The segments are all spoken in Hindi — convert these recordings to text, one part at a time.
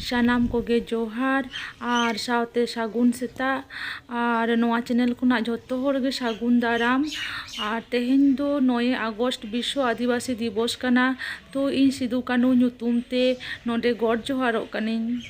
सानाम कोगे जोहार और साउते सागुन सेता और नोआ चैनल खुना जोतो होरगे सागुन दाराम और तेहेन दो 9 आगस्ट विश्व आदिवासी दिवस कना तो इन सिदु कानू ᱧᱩᱛᱩᱢ नोडे गॉड जोहारों कनिन।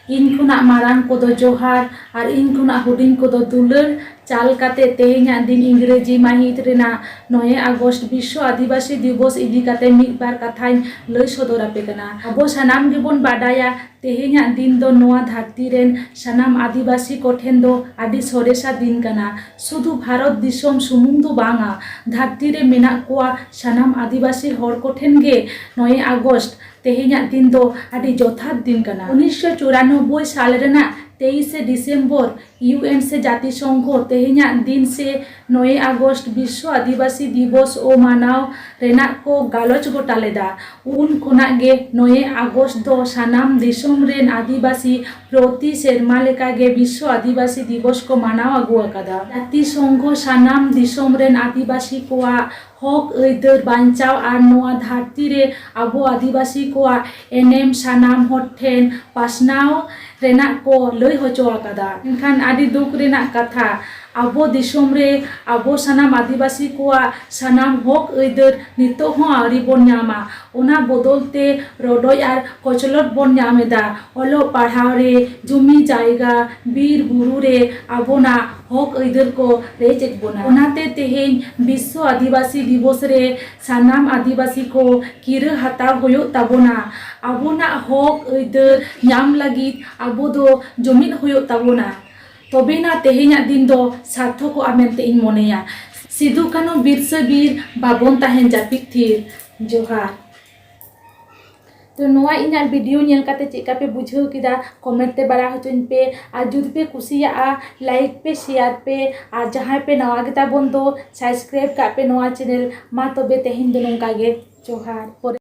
इन खुना मारांग कोदो जोहार और इन खुना हुडिंग कोदो दुलर चाल काते तेहेन्या दिन इंग्रेजी माहित रेना 9 आगस्ट विश्व आदिवासी दिवस इदी काते मिदबार कथाइन लई सदरापे कना। अबो सानाम गेबोन बाडाया तेहेन्या दिन दो नोआ धरती रेन सानाम आदिवासी कोठेन दो आदि सरेसा दिन कना। शुधु भारत दिसोम सुमुंग दो बांगा धरती रे मेना कोआ सानाम आदिवासी हर कोठेन गे 9 आगस्ट तेहेन्या दिन दो आदि जथात दिन कना। 1994 साल रेना 23 डिसेम्बर यूएन से जातिसंघ तेहेन्या दिन से 9 आगस्ट विश्व आदिवासी दिवस ओ मानाव रेना को गालोच गोटा लेदा। उन खुना गे 9 आगस्ट दो सानाम दिसोम रेन आदिवासी प्रति सेरमा लेका गे विश्व आदिवासी दिवस को मानाव आगु आकादा। जातिसंघ सानाम दिसोम रेन आदिवासी कोआ हक ऐदर बांचाव और नोआ धरती रे आबो आदिवासी कोआ एनेम सानाम हर ठेन पासनाव रेना को लई होचो आकादा। एनखान आदि दुख रेना कथा आबो दिसोम रे आबो सानाम आदिवासी कोआ सानाम हक ऐदर नितो हो आरी बोन न्यामा ओना बदलते रडोय आर कचलट बोन न्यामेदा। ओलो पढ़ाव रे जमी जायगा बीर बुरु रे आबोना हक ऐदर को रेचेक बोना। ओनाते तेहेन विश्व आदिवासी दिवस रे सानाम आदिवासी को किरा हताव होयो ताबोना। आबोना हक ऐदर न्याम लागिद आबो दो जमीन होयो ताबोना तबेना तेहेन्या दिन दो सार्थक आमेनते इन मोनेया। सिदु कानू बिरसा बीर बाबोन ताहेन जापिक थीर। जोहार। तो नोआ इना वीडियो नेल काते चेका पे बुझाव किदा कमेंट ते बड़ा होचन पे और जुद पे कुसिया लाइक पे शेयर पे और जहां पे नवा गेता बोन दो सब्सक्राइब का पे नोआ चैनल मा तबे तेहेन दो नोंका गे जोहार।